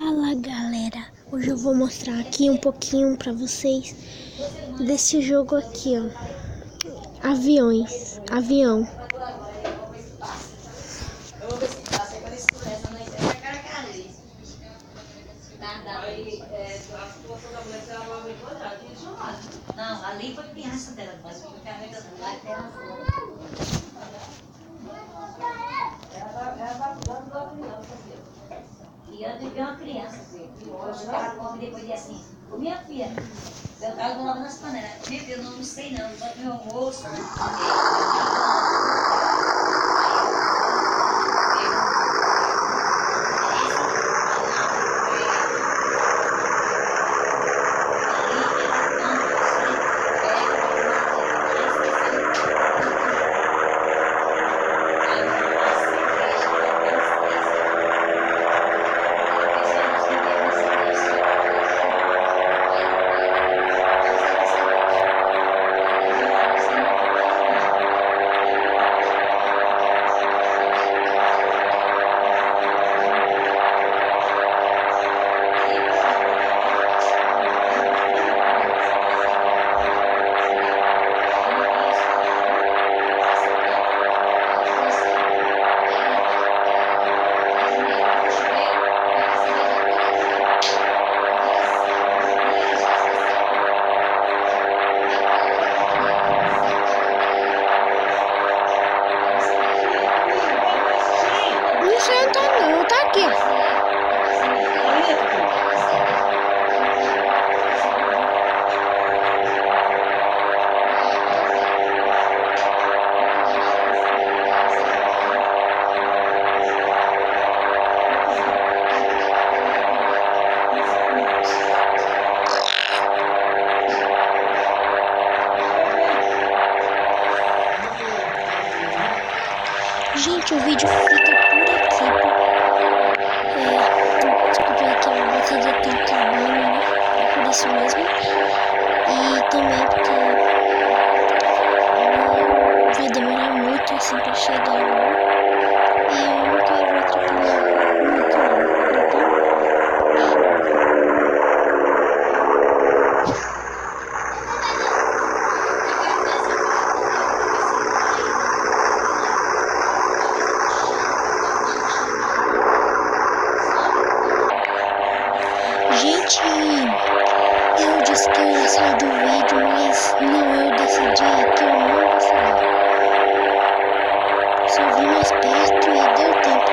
Fala galera, hoje eu vou mostrar aqui um pouquinho pra vocês desse jogo aqui, ó, Avião. Não, ali foi criança dela, mas o que a mãe da mulher ela tá dando daorinha, sabia? E eu tive uma criança, hoje ela come depois de assim, minha filha, eu tava lavando nas panelas, minha filha, eu não sei não, só meu almoço, Não, tá aqui, ó. Gente, o vídeo fica por aqui. Desculpa aí que a bateria tá acabando, né? É por isso mesmo. E também porque vai demorar muito assim pra chegar lá. E eu não quero atrapalhar muito não, então. Gente, eu disse que eu ia sair do vídeo, mas não, eu decidi que eu não vou sair. Só vim mais perto e deu tempo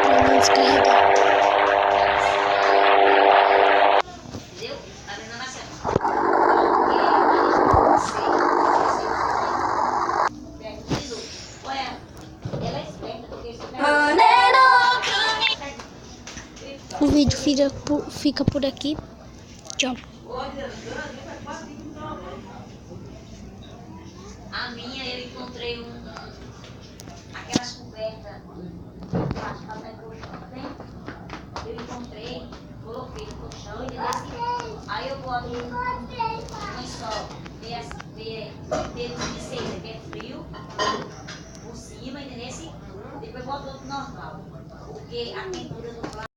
pra não descarregar. entendeu? A menina nasceu. Ela é esperta, porque isso O vídeo fica por aqui. Tchau. a minha, eu encontrei aquelas cobertas, acho que até colchão, tem? Eu encontrei, coloquei no colchão e desse, aí eu boto um lençol, de seda, que é frio, por cima, entendeu? Depois boto outro normal, porque a pintura do